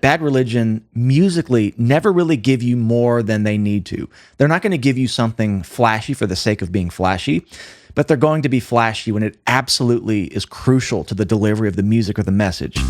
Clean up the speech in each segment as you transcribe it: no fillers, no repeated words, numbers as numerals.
Bad Religion musically never really give you more than they need to. They're not going to give you something flashy for the sake of being flashy, but they're going to be flashy when it absolutely is crucial to the delivery of the music or the message.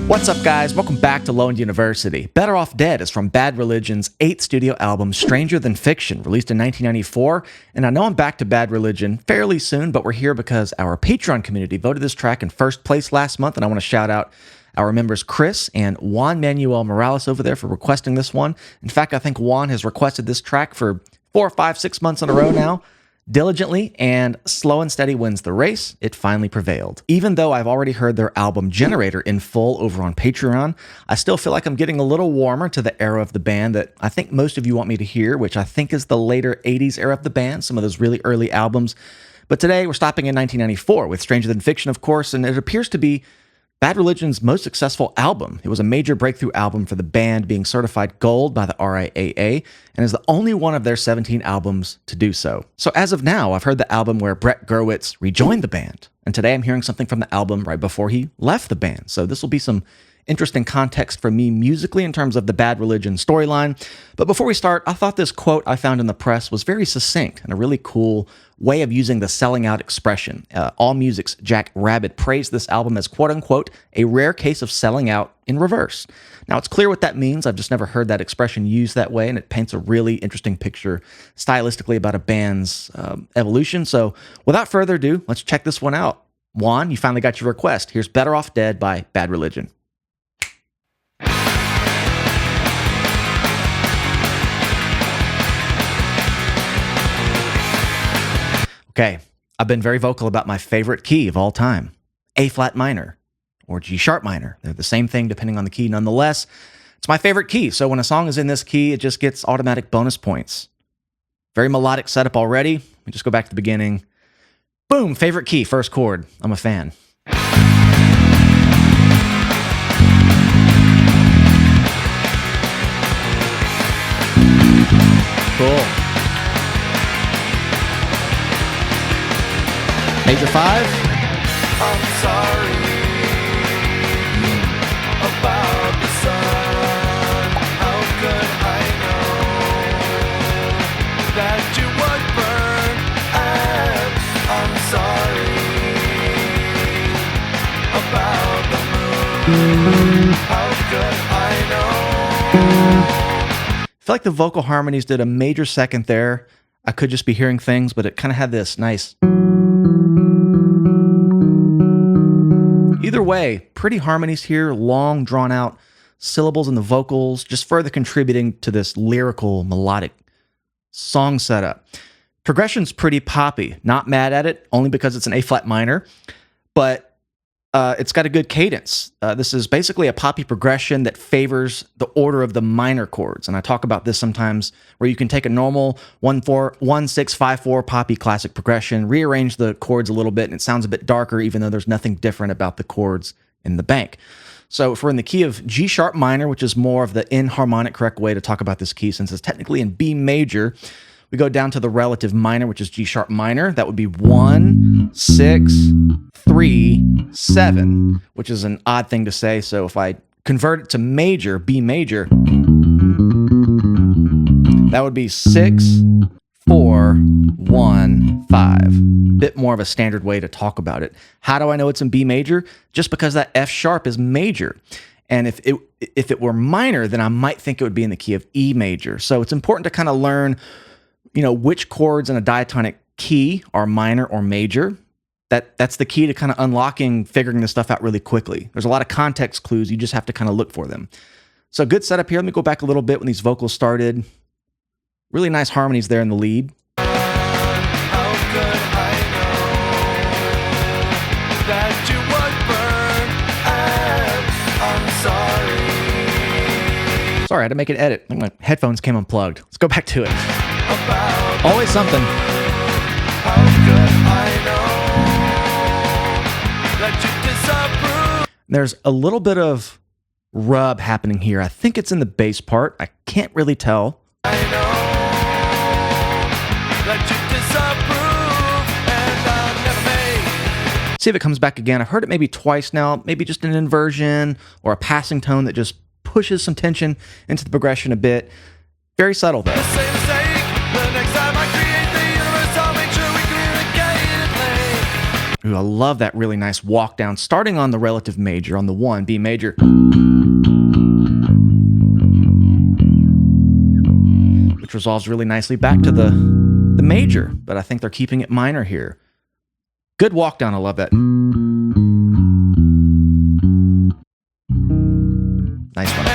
What's up, guys? Welcome back to Low End University. Better Off Dead is from Bad Religion's 8th studio album, Stranger Than Fiction, released in 1994. And I know I'm back to Bad Religion fairly soon, but we're here because our Patreon community voted this track in first place last month, and I want to shout out our members Chris and Juan Manuel Morales over there for requesting this one. In fact, I think Juan has requested this track for 4, 5, 6 months in a row now. Diligently, and Slow and Steady wins the race. It finally prevailed. Even though I've already heard their album Generator in full over on Patreon, I still feel like I'm getting a little warmer to the era of the band that I think most of you want me to hear, which I think is the later 80s era of the band, some of those really early albums. But today we're stopping in 1994 with Stranger Than Fiction, of course, and it appears to be Bad Religion's most successful album. It was a major breakthrough album for the band, being certified gold by the RIAA, and is the only one of their 17 albums to do so. So as of now, I've heard the album where Brett Gurewitz rejoined the band, and today I'm hearing something from the album right before he left the band. So this will be some interesting context for me musically in terms of the Bad Religion storyline. But before we start, I thought this quote I found in the press was very succinct and a really cool way of using the selling out expression. AllMusic's Jack Rabbit praised this album as, quote unquote, a rare case of selling out in reverse. Now, it's clear what that means. I've just never heard that expression used that way, and it paints a really interesting picture stylistically about a band's evolution. So without further ado, let's check this one out. Juan, you finally got your request. Here's Better Off Dead by Bad Religion. Okay, I've been very vocal about my favorite key of all time, A-flat minor or G-sharp minor. They're the same thing depending on the key nonetheless. It's my favorite key, so when a song is in this key, it just gets automatic bonus points. Very melodic setup already. Let me just go back to the beginning. Boom, favorite key, first chord. I'm a fan. Cool. Major 5. I'm sorry about the sun. How could I know that you would burn? And I'm sorry about the moon. How could I know? I feel like the vocal harmonies did a major second there. I could just be hearing things, but it kind of had this nice... Either way, pretty harmonies here, long, drawn-out syllables in the vocals, just further contributing to this lyrical, melodic song setup. Progression's pretty poppy. Not mad at it, only because it's an A-flat minor, but it's got a good cadence. This is basically a poppy progression that favors the order of the minor chords, and I talk about this sometimes, where you can take a normal 1-4-1-6-5-4 poppy classic progression, rearrange the chords a little bit, and it sounds a bit darker, even though there's nothing different about the chords in the bank. So if we're in the key of G sharp minor, which is more of the inharmonic correct way to talk about this key, since it's technically in B major, we go down to the relative minor, which is G sharp minor. That would be 1, 6, 3, 7, which is an odd thing to say. So if I convert it to major, B major, that would be 6, 4, 1, 5. Bit more of a standard way to talk about it. How do I know it's in B major? Just because that F sharp is major. And if it were minor, then I might think it would be in the key of E major. So it's important to kind of learn, which chords in a diatonic key are minor or major. That's the key to kind of figuring this stuff out really quickly. There's a lot of context clues. You just have to kind of look for them. So good setup here. Let me go back a little bit when these vocals started. Really nice harmonies there in the lead. How could I know that you would burn? And I'm sorry. Sorry, I had to make an edit. My headphones came unplugged. Let's go back to it. Always something. How could I know that you disapprove? There's a little bit of rub happening here. I think it's in the bass part. I can't really tell. I know that you disapprove, and I'll never make See if it comes back again. I've heard it maybe twice now, maybe just an inversion or a passing tone that just pushes some tension into the progression a bit. Very subtle though. Ooh, I love that really nice walk down, starting on the relative major, on the 1, B major. Which resolves really nicely back to the major, but I think they're keeping it minor here. Good walk down, I love that. Nice one.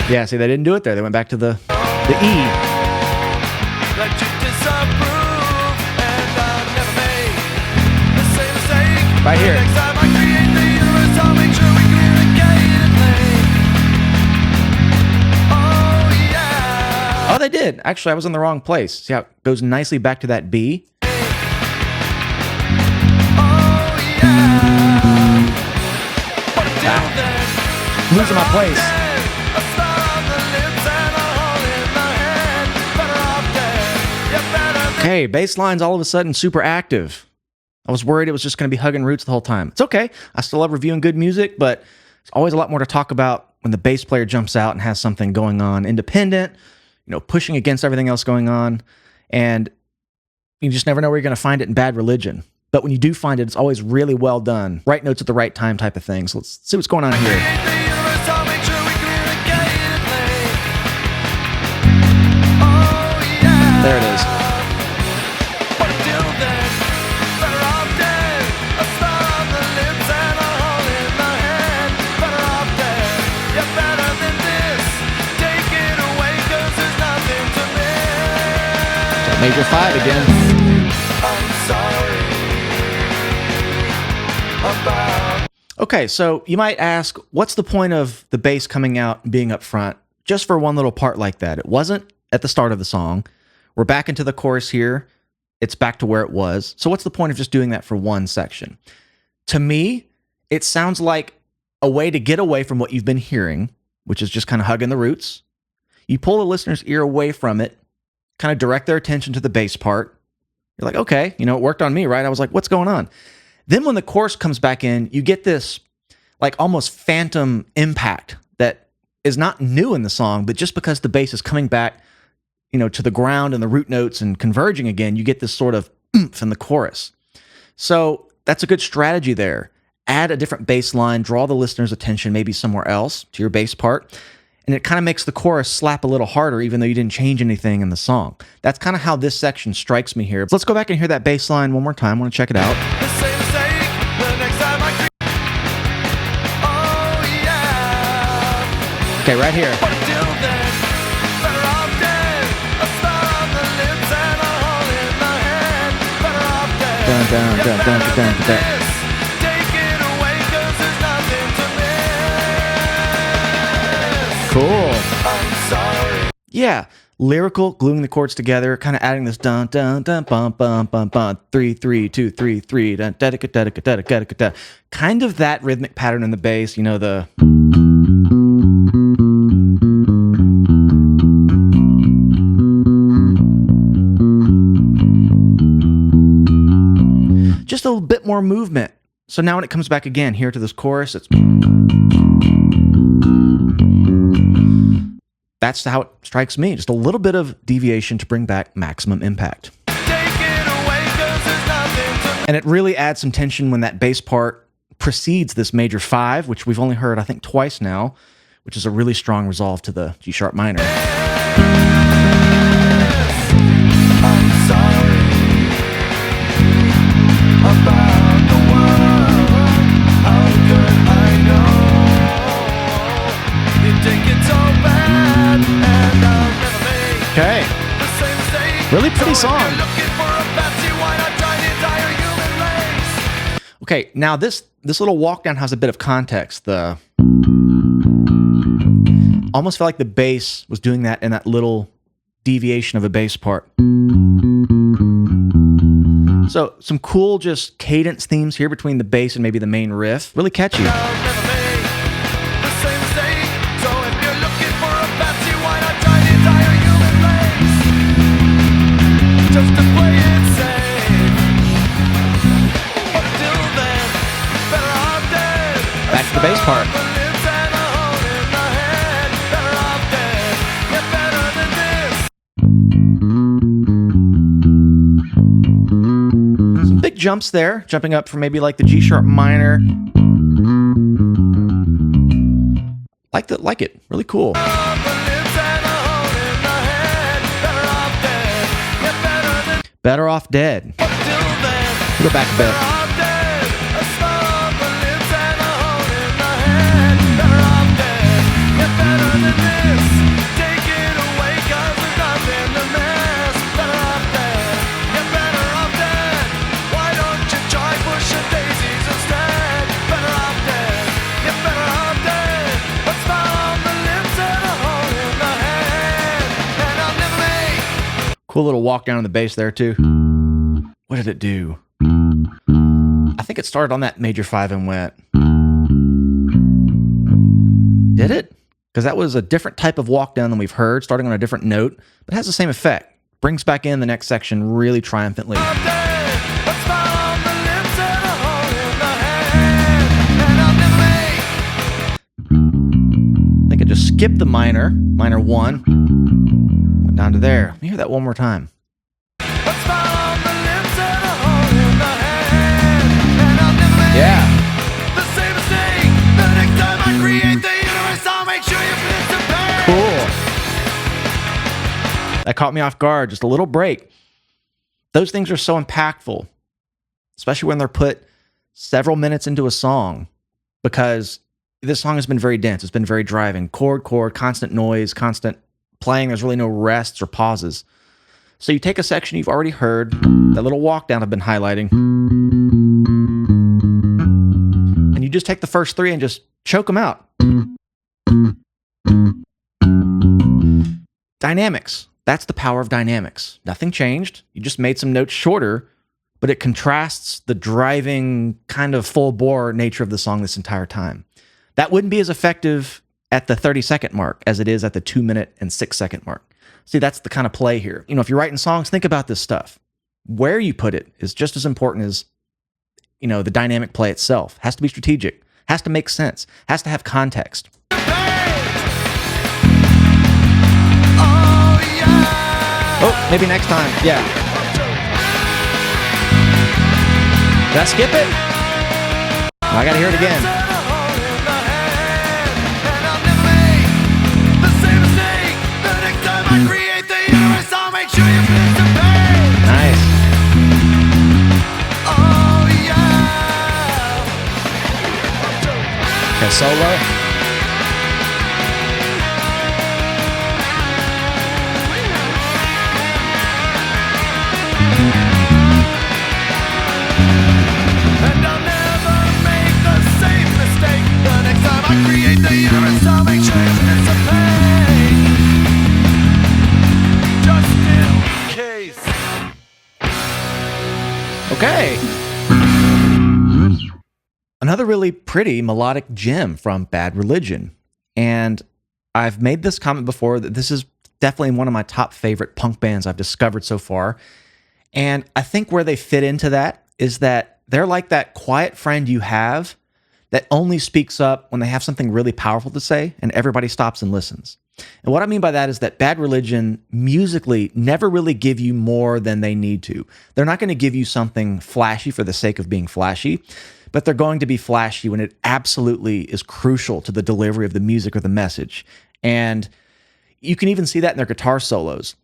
Yeah, see, they didn't do it there. They went back to the E. Right here. Oh, they did. Actually, I was in the wrong place. See how it goes nicely back to that B? Losing my place. Okay, bass line's all of a sudden super active. I was worried it was just going to be hugging roots the whole time. It's okay. I still love reviewing good music, but there's always a lot more to talk about when the bass player jumps out and has something going on independent, pushing against everything else going on. And you just never know where you're going to find it in Bad Religion. But when you do find it, it's always really well done. Right notes at the right time type of thing. So let's see what's going on here. There it is. Major 5 again. I'm sorry about... Okay, so you might ask, what's the point of the bass coming out and being up front just for one little part like that? It wasn't at the start of the song. We're back into the chorus here. It's back to where it was. So what's the point of just doing that for one section? To me, it sounds like a way to get away from what you've been hearing, which is just kind of hugging the roots. You pull the listener's ear away from it, kind of direct their attention to the bass part. You're like, okay, it worked on me, right? I was like, what's going on? Then when the chorus comes back in, you get this like almost phantom impact that is not new in the song, but just because the bass is coming back, to the ground and the root notes and converging again, you get this sort of oomph in the chorus. So that's a good strategy there. Add a different bass line, draw the listener's attention maybe somewhere else to your bass part. And it kind of makes the chorus slap a little harder, even though you didn't change anything in the song. That's kind of how this section strikes me here. Let's go back and hear that bass line one more time. I want to check it out. Okay, right here. Dun, dun, dun, dun, dun, dun, dun. Cool. I'm sorry. Yeah, lyrical, gluing the chords together, kind of adding this dun dun dun bum bum bum bum 3 3 2 3 3 dun da da da da da da. Kind of that rhythmic pattern in the bass, the just a little bit more movement. So now when it comes back again here to this chorus, that's how it strikes me. Just a little bit of deviation to bring back maximum impact. And it really adds some tension when that bass part precedes this major 5, which we've only heard, I think, twice now, which is a really strong resolve to the G sharp minor. I'm sorry about the world, how good I know you take it so bad, and I'll never make the same mistake. Really pretty song. Okay, now this little walk down has a bit of context. Almost felt like the bass was doing that in that little deviation of a bass part. So some cool just cadence themes here between the bass and maybe the main riff. Really catchy. for the bass part. Some big jumps there, jumping up from maybe like the G sharp minor. Like it, really cool. Better off dead. We'll go back a bit. Cool little walk down on the bass there too. What did it do? I think it started on that major 5 and went. Did it? Because that was a different type of walk down than we've heard, starting on a different note, but it has the same effect. Brings back in the next section really triumphantly. I think I just skipped the minor 1, went down to there. Let me hear that one more time. Yeah. Cool. That caught me off guard. Just a little break. Those things are so impactful, especially when they're put several minutes into a song, because this song has been very dense. It's been very driving. Chord, constant noise, constant playing. There's really no rests or pauses. So you take a section you've already heard, that little walk down I've been highlighting, and you just take the first 3 and just choke them out. Dynamics. That's the power of dynamics. Nothing changed. You just made some notes shorter, but it contrasts the driving, kind of full-bore nature of the song this entire time. That wouldn't be as effective at the 30-second mark as it is at the 2-minute and 6-second mark. See, that's the kind of play here. You know, if you're writing songs, think about this stuff. Where you put it is just as important as, you know, the dynamic play itself. Has to be strategic. Has to make sense. Has to have context. Oh, maybe next time. Yeah. Did I skip it? I gotta hear it again. Nice. Okay, solo. And I'll never make the same mistake. The next time I create the universe, I'll make sure it's a pain. Just in case. Okay. Another really pretty melodic gem from Bad Religion. And I've made this comment before that this is definitely one of my top favorite punk bands I've discovered so far. And I think where they fit into that is that they're like that quiet friend you have that only speaks up when they have something really powerful to say and everybody stops and listens. And what I mean by that is that Bad Religion musically never really give you more than they need to. They're not going to give you something flashy for the sake of being flashy, but they're going to be flashy when it absolutely is crucial to the delivery of the music or the message. And you can even see that in their guitar solos.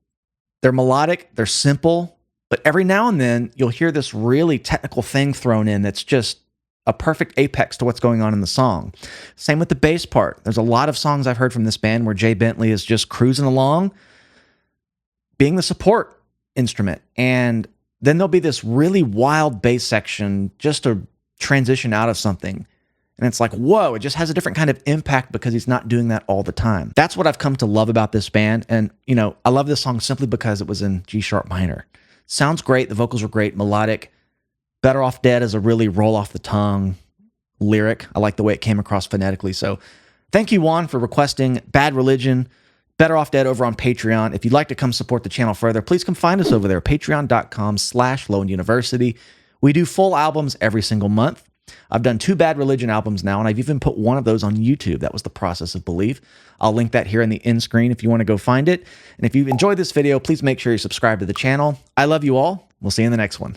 They're melodic, they're simple, but every now and then you'll hear this really technical thing thrown in that's just a perfect apex to what's going on in the song. Same with the bass part. There's a lot of songs I've heard from this band where Jay Bentley is just cruising along, being the support instrument. And then there'll be this really wild bass section just to transition out of something. And it's like, whoa, it just has a different kind of impact because he's not doing that all the time. That's what I've come to love about this band. And, you know, I love this song simply because it was in G sharp minor. Sounds great. The vocals were great, melodic. Better Off Dead is a really roll off the tongue lyric. I like the way it came across phonetically. So thank you, Juan, for requesting Bad Religion, Better Off Dead over on Patreon. If you'd like to come support the channel further, please come find us over there, patreon.com/LoneUniversity. We do full albums every single month. I've done 2 Bad Religion albums now, and I've even put one of those on YouTube. That was The Process of Belief. I'll link that here in the end screen if you want to go find it. And if you've enjoyed this video, please make sure you subscribe to the channel. I love you all. We'll see you in the next one.